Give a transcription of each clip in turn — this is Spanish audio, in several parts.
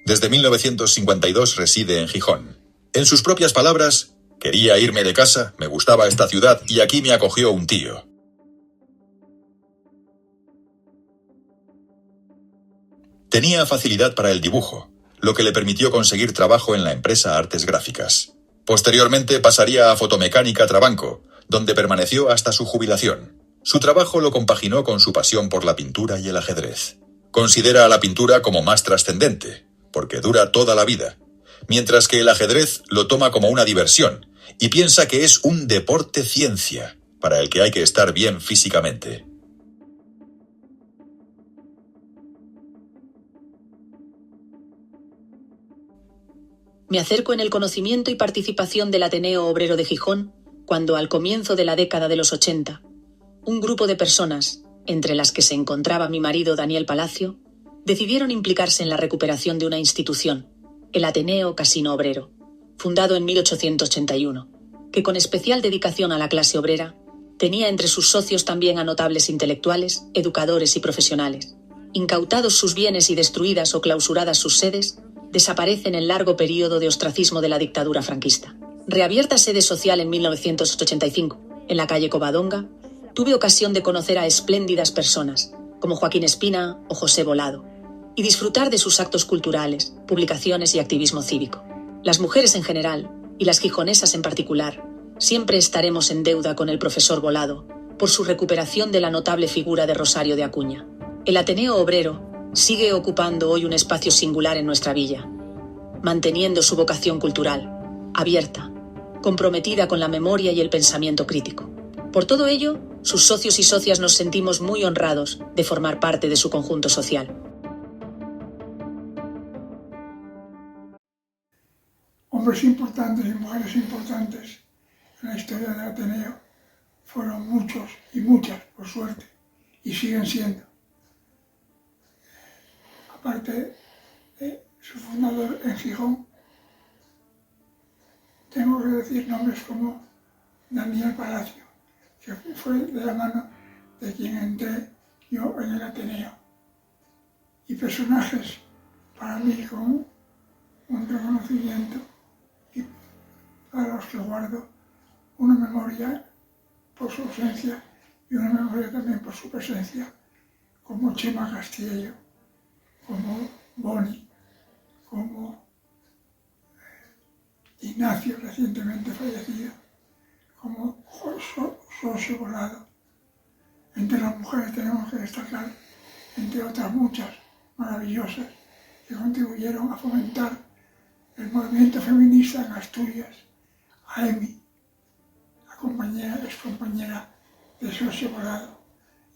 Desde 1952 reside en Gijón. En sus propias palabras, quería irme de casa, me gustaba esta ciudad y aquí me acogió un tío. Tenía facilidad para el dibujo, lo que le permitió conseguir trabajo en la empresa Artes Gráficas. Posteriormente pasaría a Fotomecánica Trabanco, donde permaneció hasta su jubilación. Su trabajo lo compaginó con su pasión por la pintura y el ajedrez. Considera a la pintura como más trascendente, porque dura toda la vida, mientras que el ajedrez lo toma como una diversión y piensa que es un deporte ciencia, para el que hay que estar bien físicamente. Me acerco en el conocimiento y participación del Ateneo Obrero de Gijón cuando, al comienzo de la década de los 80, un grupo de personas, entre las que se encontraba mi marido Daniel Palacio, decidieron implicarse en la recuperación de una institución, el Ateneo Casino Obrero, fundado en 1881, que con especial dedicación a la clase obrera, tenía entre sus socios también a notables intelectuales, educadores y profesionales. Incautados sus bienes y destruidas o clausuradas sus sedes, desaparece en el largo período de ostracismo de la dictadura franquista. Reabierta sede social en 1985, en la calle Covadonga, tuve ocasión de conocer a espléndidas personas, como Joaquín Espina o José Volado, y disfrutar de sus actos culturales, publicaciones y activismo cívico. Las mujeres en general, y las gijonesas en particular, siempre estaremos en deuda con el profesor Volado por su recuperación de la notable figura de Rosario de Acuña. El Ateneo Obrero sigue ocupando hoy un espacio singular en nuestra villa, manteniendo su vocación cultural, abierta, comprometida con la memoria y el pensamiento crítico. Por todo ello, sus socios y socias nos sentimos muy honrados de formar parte de su conjunto social. Hombres importantes y mujeres importantes en la historia del Ateneo fueron muchos y muchas, por suerte, y siguen siendo. Aparte de su fundador en Gijón, tengo que decir nombres como Daniel Palacio, que fue de la mano de quien entré yo en el Ateneo, y personajes para mí con un reconocimiento y para los que guardo una memoria por su ausencia y una memoria también por su presencia, como Chema Castillo, como Boni, como Ignacio, recientemente fallecido, como José Volado. Entre las mujeres tenemos que destacar, entre otras muchas maravillosas, que contribuyeron a fomentar el movimiento feminista en Asturias, a Emi, la excompañera de José Volado,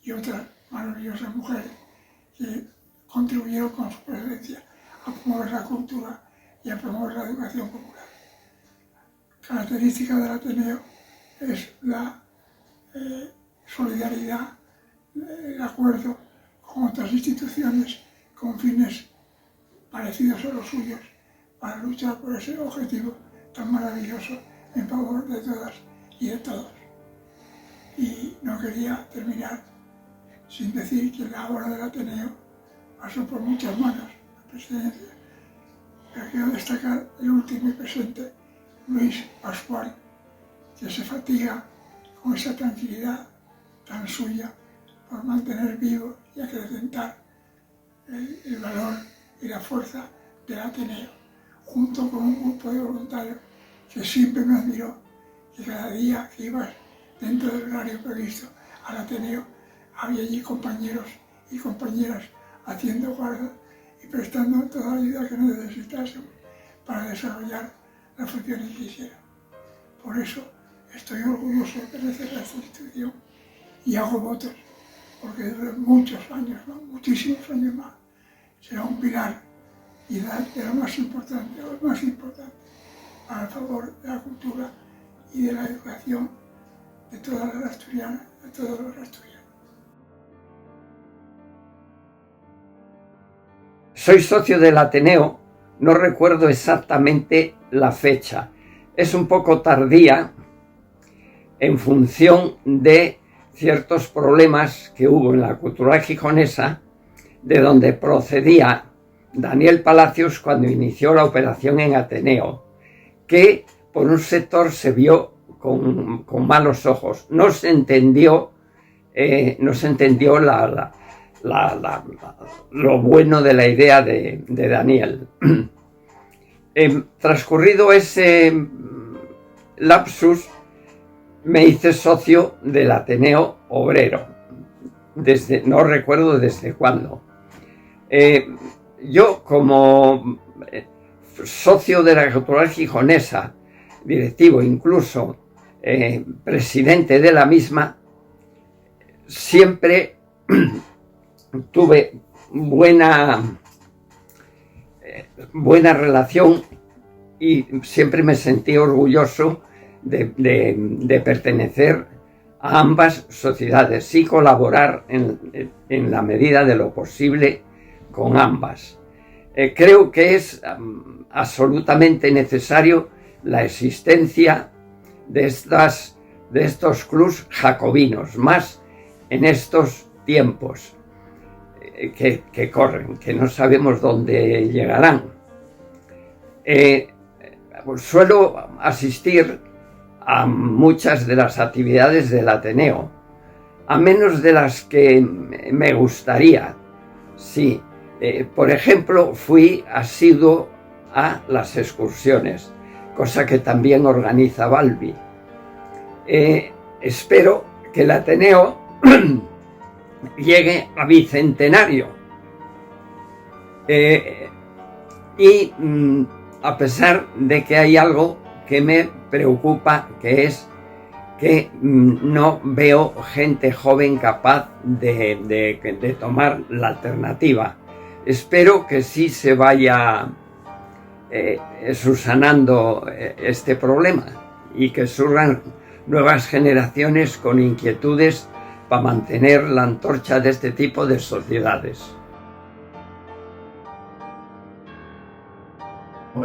y otras maravillosas mujeres que contribuyeron con su presencia a promover la cultura y a promover la educación popular. Característica del Ateneo es la solidaridad, el acuerdo con otras instituciones con fines parecidos a los suyos para luchar por ese objetivo tan maravilloso en favor de todas y de todos. Y no quería terminar sin decir que la obra del Ateneo pasó por muchas manos, la presidencia, pero quiero destacar el último y presente, Luis Pascual, que se fatiga con esa tranquilidad tan suya por mantener vivo y acrecentar el valor y la fuerza del Ateneo, junto con un grupo de voluntarios que siempre me admiró, que cada día que ibas dentro del horario previsto al Ateneo, había allí compañeros y compañeras haciendo guarda y prestando toda la ayuda que necesitásemos para desarrollar las funciones que hicieron. Por eso estoy orgulloso de pertenecer a esta institución y hago votos, porque durante muchos años, ¿no? Muchísimos años más, será un pilar y de lo más importante, para el favor de la cultura y de la educación de todas las asturianas, de todos los asturianos. Soy socio del Ateneo, no recuerdo exactamente la fecha. Es un poco tardía en función de ciertos problemas que hubo en la cultura gijonesa, de donde procedía Daniel Palacios cuando inició la operación en Ateneo, que por un sector se vio con malos ojos. No se entendió lo bueno de la idea de Daniel. Transcurrido ese lapsus, me hice socio del Ateneo Obrero, no recuerdo desde cuándo. Yo, como socio de la Cultural Gijonesa, directivo incluso, presidente de la misma, siempre tuve buena relación y siempre me sentí orgulloso de pertenecer a ambas sociedades y colaborar en la medida de lo posible con ambas. Creo que es absolutamente necesario la existencia de estos clubs jacobinos, más en estos tiempos que corren, que no sabemos dónde llegarán. Suelo asistir a muchas de las actividades del Ateneo, a menos de las que me gustaría. Sí, por ejemplo, fui asiduo a las excursiones, cosa que también organiza Balbi. Espero que el Ateneo llegue a bicentenario. Y a pesar de que hay algo que me preocupa, que es que no veo gente joven capaz de tomar la alternativa. Espero que sí se vaya subsanando este problema y que surjan nuevas generaciones con inquietudes para mantener la antorcha de este tipo de sociedades.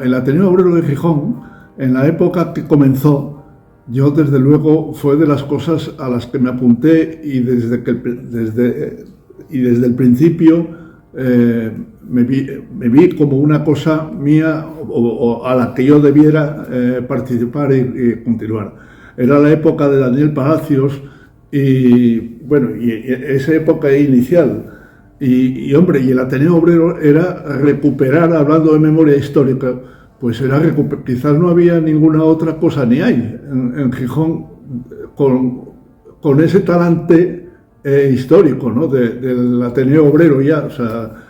El Ateneo Obrero de Gijón, en la época que comenzó, yo desde luego fue de las cosas a las que me apunté y desde el principio me vi como una cosa mía o a la que yo debiera participar y continuar. Era la época de Daniel Palacios y bueno, y esa época inicial. Y hombre, y el Ateneo Obrero era recuperar, hablando de memoria histórica, pues era quizás no había ninguna otra cosa, ni hay en Gijón, con ese talante histórico, ¿no? Del Ateneo Obrero ya, o sea,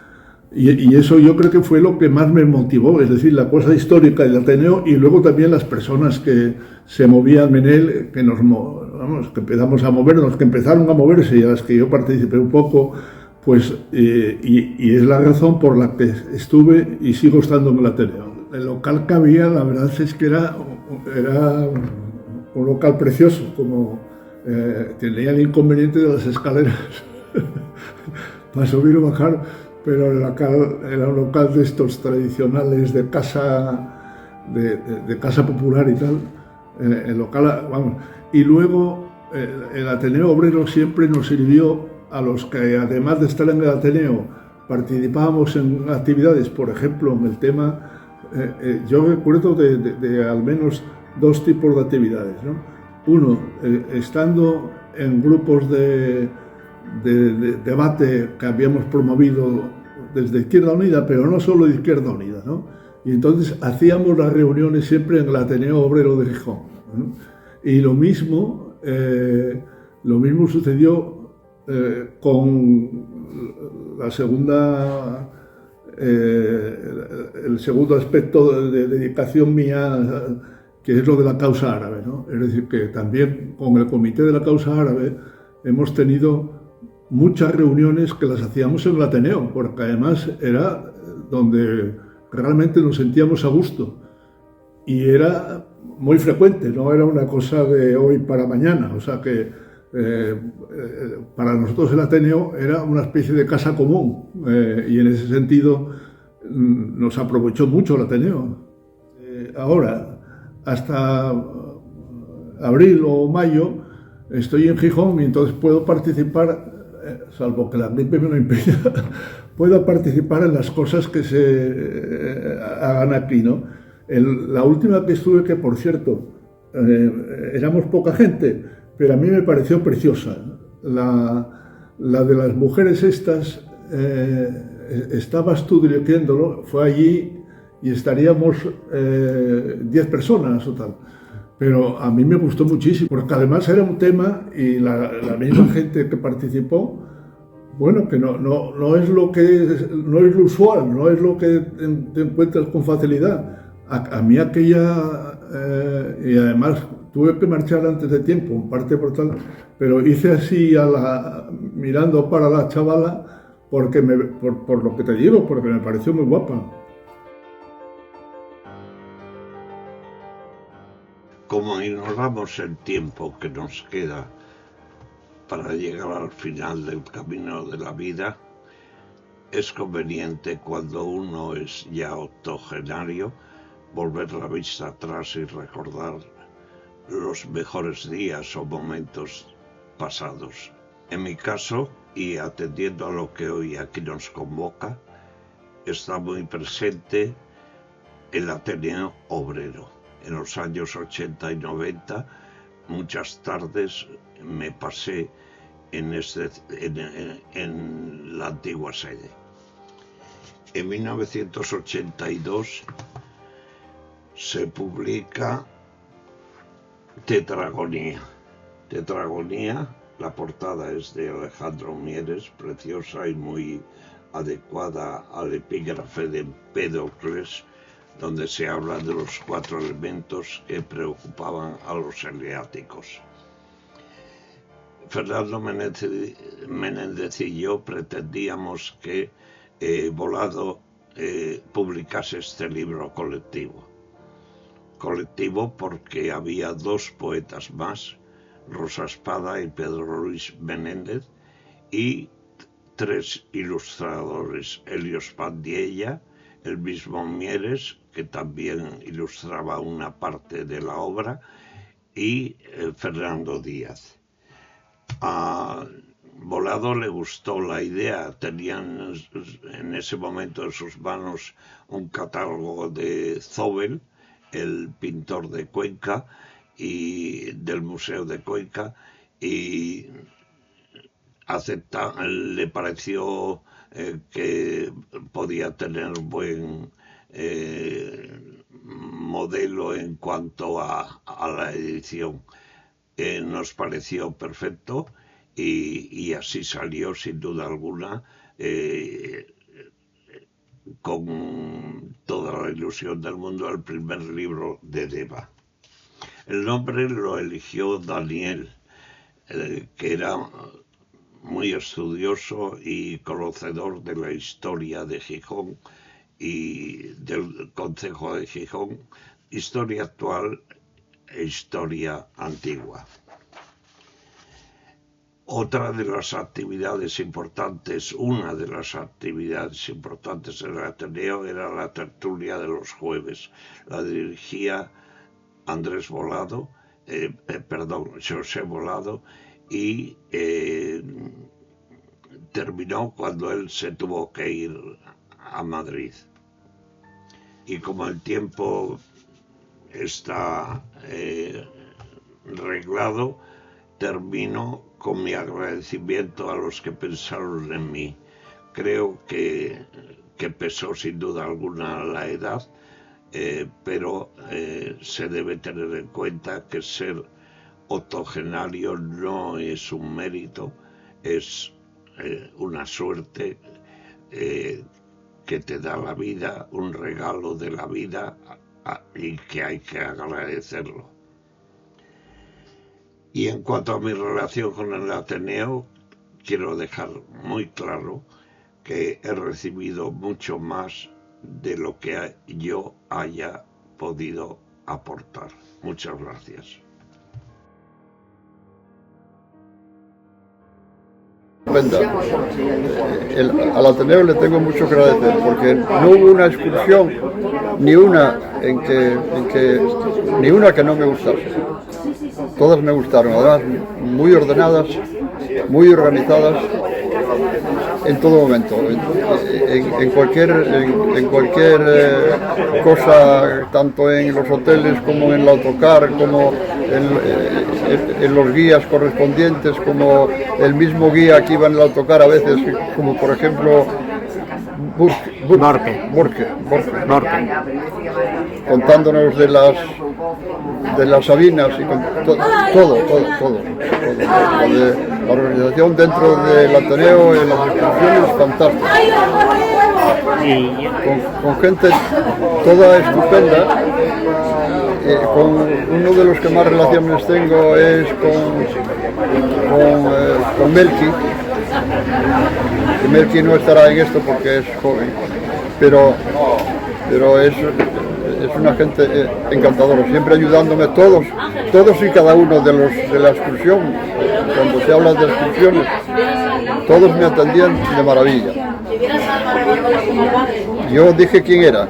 y eso yo creo que fue lo que más me motivó, es decir, la cosa histórica del Ateneo y luego también las personas que se movían en él, que empezamos a movernos, que empezaron a moverse y a las que yo participé un poco, pues, y es la razón por la que estuve y sigo estando en el Ateneo. El local que había, la verdad es que era un local precioso, como tenía el inconveniente de las escaleras para subir o bajar, pero el local era un local de estos tradicionales de casa, de casa popular y tal. El local, vamos. Y luego el Ateneo Obrero siempre nos sirvió a los que, además de estar en el Ateneo, participábamos en actividades, por ejemplo, en el tema, yo recuerdo de al menos dos tipos de actividades, ¿no? Uno, estando en grupos de debate que habíamos promovido desde Izquierda Unida, pero no solo de Izquierda Unida, ¿no? Y entonces hacíamos las reuniones siempre en el Ateneo Obrero de Gijón, ¿no? Y lo mismo sucedió con la segunda, el segundo aspecto de dedicación mía, que es lo de la causa árabe, ¿no? Es decir, que también con el Comité de la Causa Árabe hemos tenido muchas reuniones que las hacíamos en el Ateneo, porque además era donde realmente nos sentíamos a gusto y era muy frecuente, no era una cosa de hoy para mañana, o sea que para nosotros el Ateneo era una especie de casa común y en ese sentido nos aprovechó mucho el Ateneo. Ahora, hasta abril o mayo estoy en Gijón y entonces puedo participar, salvo que la gripe me lo impida, pueda participar en las cosas que se hagan aquí, ¿no? La última que estuve, que por cierto, éramos poca gente, pero a mí me pareció preciosa. La de las mujeres estas, estabas tú dirigiéndolo, fue allí y estaríamos 10 personas o tal. Pero a mí me gustó muchísimo, porque además era un tema y la misma gente que participó, bueno, que no es lo usual, no es lo que te encuentras con facilidad. A mí aquella, y además tuve que marchar antes de tiempo, en parte por tal, pero hice así mirando para la chavala, porque por lo que te digo, porque me pareció muy guapa. Como ignoramos el tiempo que nos queda para llegar al final del camino de la vida, es conveniente, cuando uno es ya octogenario, volver la vista atrás y recordar los mejores días o momentos pasados. En mi caso, y atendiendo a lo que hoy aquí nos convoca, está muy presente el Ateneo Obrero. En los años 80 y 90, muchas tardes me pasé en la antigua sede. En 1982 se publica Tetragonía. Tetragonía, la portada es de Alejandro Mieres, preciosa y muy adecuada al epígrafe de Empédocles, donde se habla de los 4 elementos que preocupaban a los heliáticos. Fernando Menéndez y yo pretendíamos que Volado publicase este libro colectivo. Colectivo porque había 2 poetas más, Rosa Espada y Pedro Luis Menéndez, y 3 ilustradores, Helios Pandiella, el mismo Mieres, que también ilustraba una parte de la obra, y Fernando Díaz. A Volado le gustó la idea, tenían en ese momento en sus manos un catálogo de Zóbel, el pintor de Cuenca, y del Museo de Cuenca, y le pareció que podía tener buen modelo en cuanto a la edición. Nos pareció perfecto y así salió, sin duda alguna, con toda la ilusión del mundo, el primer libro de Deva. El nombre lo eligió Daniel, que era muy estudioso y conocedor de la historia de Gijón y del concejo de Gijón, historia actual e historia antigua. Una de las actividades importantes en el Ateneo era la tertulia de los jueves. La dirigía José Volado, y terminó cuando él se tuvo que ir a Madrid. Y como el tiempo está reglado, termino con mi agradecimiento a los que pensaron en mí. Creo que pesó sin duda alguna la edad, pero se debe tener en cuenta que ser octogenario no es un mérito, es una suerte que te da la vida, un regalo de la vida, y que hay que agradecerlo. Y en cuanto a mi relación con el Ateneo, quiero dejar muy claro que he recibido mucho más de lo que yo haya podido aportar. Muchas gracias. Al Ateneo le tengo mucho que agradecer, porque no hubo una excursión, ni una que no me gustase. Todas me gustaron, además muy ordenadas, muy organizadas, en todo momento, en cualquier cosa, tanto en los hoteles como en el autocar, como en los guías correspondientes, como el mismo guía que iba en el autocar a veces, como por ejemplo Borque, contándonos de las Sabinas y todo. La organización dentro del Ateneo en las excursiones fantástica. Con gente toda estupenda. Con uno de los que más relaciones tengo es con Melqui. Melqui no estará en esto porque es joven, pero es una gente encantadora, siempre ayudándome todos y cada uno de la excursión. Cuando se habla de excursiones, todos me atendían de maravilla. Yo dije quién era,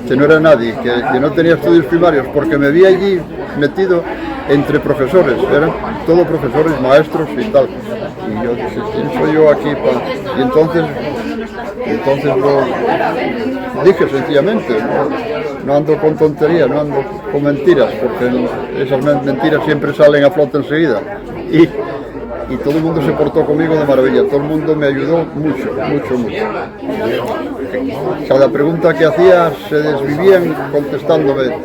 que no era nadie, que no tenía estudios primarios, porque me vi allí metido entre profesores, eran todos profesores, maestros y tal. Y yo dije, ¿quién soy yo aquí? Y entonces lo dije sencillamente, no ando con tonterías, no ando con mentiras, porque esas mentiras siempre salen a flote enseguida. Y todo el mundo se portó conmigo de maravilla, todo el mundo me ayudó mucho. Cada pregunta que hacía se desvivían contestándome,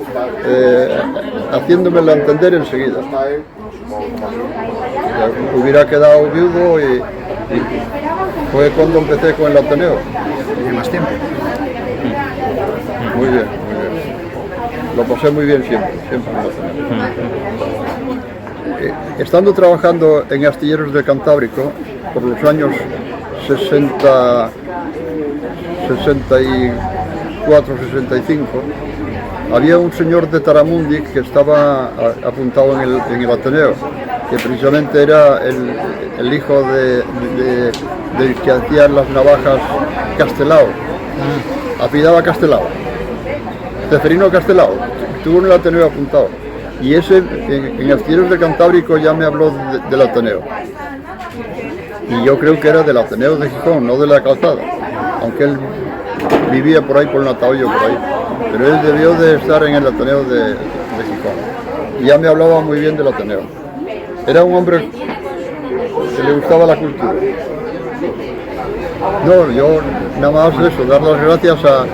haciéndomela entender enseguida. Hubiera quedado viudo y fue cuando empecé con el Ateneo. ¿Tiene más tiempo? Muy bien. Lo pasé muy bien siempre en el Ateneo. Estando trabajando en Astilleros del Cantábrico por los años 64-65, había un señor de Taramundi que estaba apuntado en el Ateneo, que precisamente era el hijo del que hacía las navajas Castelao, apellidaba Castelao, Ceferino Castelao, estuvo en el Ateneo apuntado. Y ese, en Astilleros del Cantábrico, ya me habló del Ateneo. Y yo creo que era del Ateneo de Gijón, no de la Calzada. Aunque él vivía por ahí, por Natahoyo, por ahí. Pero él debió de estar en el Ateneo de Gijón. Y ya me hablaba muy bien del Ateneo. Era un hombre que le gustaba la cultura. No, yo nada más eso, dar las gracias a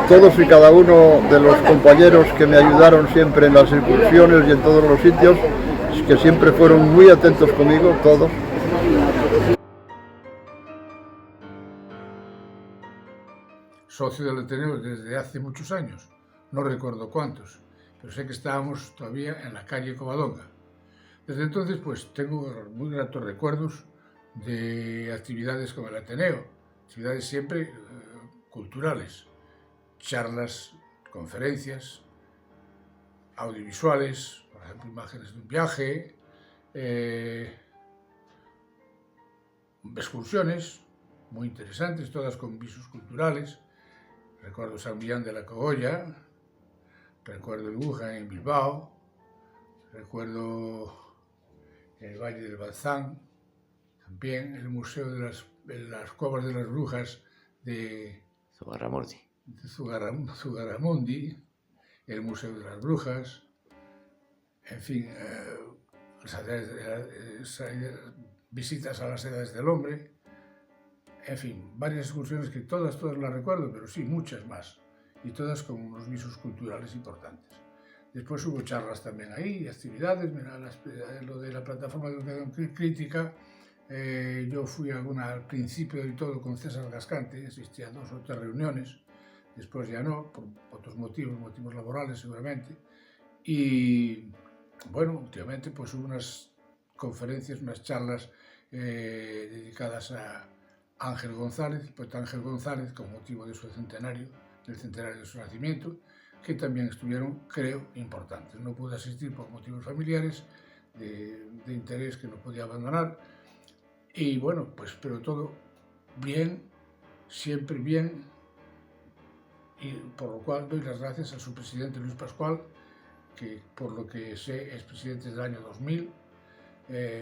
todos y cada uno de los compañeros que me ayudaron siempre en las excursiones y en todos los sitios, que siempre fueron muy atentos conmigo, todos. Socio del Ateneo desde hace muchos años, no recuerdo cuántos, pero sé que estábamos todavía en la calle Covadonga. Desde entonces pues tengo muy gratos recuerdos de actividades con el Ateneo, actividades siempre culturales. Charlas, conferencias, audiovisuales, por ejemplo, imágenes de un viaje, excursiones muy interesantes, todas con visos culturales. Recuerdo San Millán de la Cogolla, recuerdo el Guggenheim en Bilbao, recuerdo el Valle del Bazán, también el Museo de las Cuevas de las Brujas de Zugarramundi, el Museo de las Brujas, en fin, visitas a las edades del hombre, en fin, varias excursiones que todas las recuerdo, pero sí, muchas más, y todas con unos visos culturales importantes. Después hubo charlas también ahí, actividades, lo de la plataforma de educación crítica. Yo fui al principio del todo con César Gascante, asistía a 2 o 3 reuniones, después ya no, por otros motivos laborales seguramente. Y bueno, últimamente pues hubo unas conferencias, unas charlas dedicadas a Ángel González, el poeta Ángel González, con motivo de su centenario, del centenario de su nacimiento, que también estuvieron, creo, importantes. No pude asistir por motivos familiares, de interés que no podía abandonar. Y bueno, pues pero todo bien, siempre bien, y por lo cual doy las gracias a su presidente Luis Pascual, que por lo que sé es presidente del año 2000,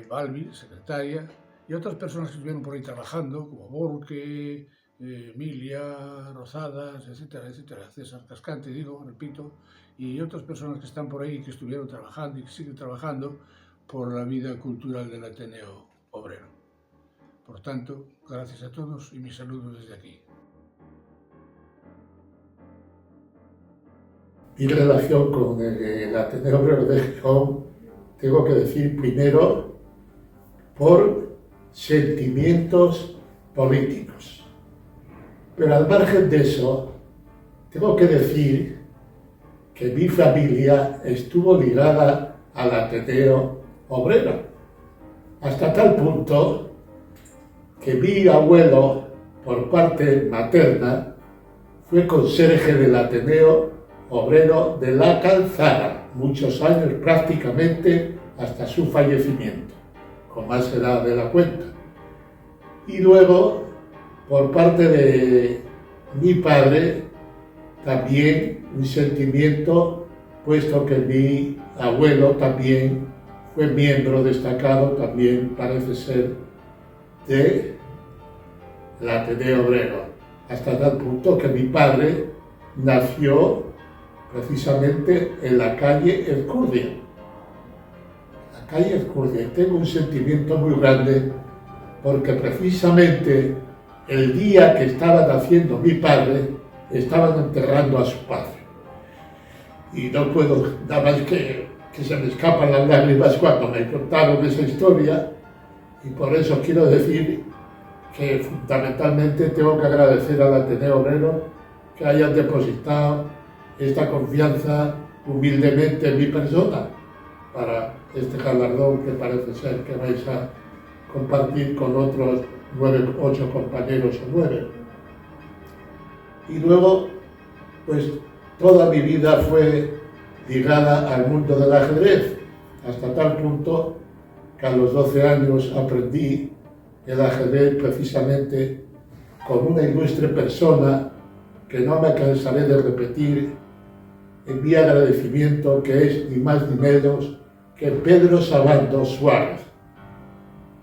Balbi, secretaria, y otras personas que estuvieron por ahí trabajando, como Borque, Emilia, Rozadas, etcétera, etcétera, César Cascante, repito, y otras personas que están por ahí que estuvieron trabajando y que siguen trabajando por la vida cultural del Ateneo Obrero. Por tanto, gracias a todos y mis saludos desde aquí. Mi relación con el Ateneo Obrero de Gijón, tengo que decir primero, por sentimientos políticos. Pero al margen de eso, tengo que decir que mi familia estuvo ligada al Ateneo Obrero, hasta tal punto que mi abuelo, por parte materna, fue conserje del Ateneo Obrero de la Calzada, muchos años, prácticamente hasta su fallecimiento, con más edad de la cuenta. Y luego, por parte de mi padre, también un sentimiento, puesto que mi abuelo también fue miembro destacado, también parece ser, del Ateneo Obrero, hasta tal punto que mi padre nació precisamente en la calle Ezcurdia. La calle Ezcurdia. Tengo un sentimiento muy grande porque precisamente el día que estaba naciendo mi padre, estaban enterrando a su padre. Y no puedo, nada más que se me escapan las lágrimas cuando me contaron esa historia, y por eso quiero decir que fundamentalmente tengo que agradecer al Ateneo Obrero que hayan depositado esta confianza humildemente en mi persona para este galardón que parece ser que vais a compartir con otros 8 compañeros o 9. Y luego, pues toda mi vida fue ligada al mundo del ajedrez, hasta tal punto que a los 12 años aprendí el ajedrez precisamente con una ilustre persona que no me cansaré de repetir en mi agradecimiento, que es ni más ni menos que Pedro Sabando Suárez,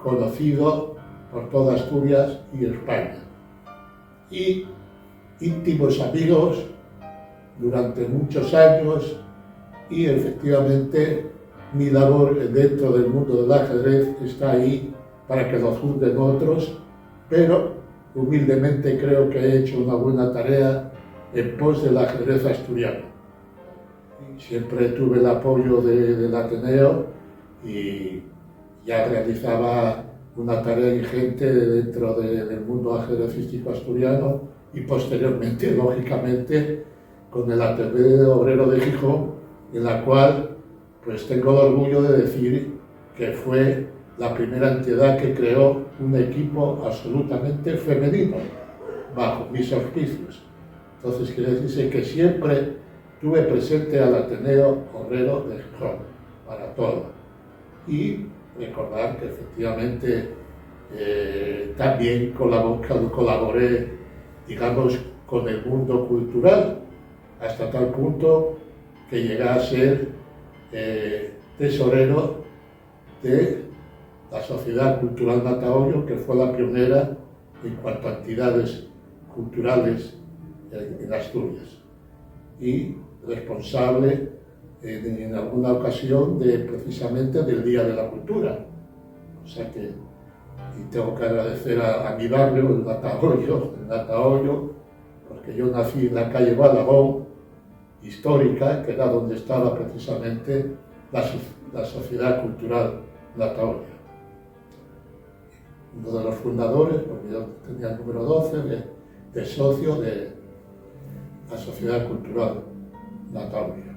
conocido por toda Asturias y España, y íntimos amigos durante muchos años, y efectivamente mi labor dentro del mundo del ajedrez está ahí para que lo juzguen otros, pero humildemente creo que he hecho una buena tarea en pos del ajedrez asturiano. Siempre tuve el apoyo del Ateneo y ya realizaba una tarea ingente dentro del mundo ajedrecístico asturiano, y posteriormente, lógicamente, con el Ateneo Obrero de Gijón, en la cual pues tengo el orgullo de decir que fue la primera entidad que creó un equipo absolutamente femenino bajo mis auspicios. Entonces quiere decirse que siempre tuve presente al Ateneo Obrero de Gijón para todo. Y recordar que efectivamente también colaboré, digamos, con el mundo cultural, hasta tal punto que llegué a ser tesorero de la Sociedad Cultural Natahoyo, que fue la pionera en cuanto a entidades culturales en Asturias, y responsable en alguna ocasión precisamente del Día de la Cultura. O sea que y tengo que agradecer a mi barrio, el Natahoyo, porque yo nací en la calle Badagón, histórica, que era donde estaba precisamente la Sociedad Cultural Natahoyo. Uno de los fundadores, porque yo tenía el número 12, de socio de la Sociedad Cultural Natahoyo.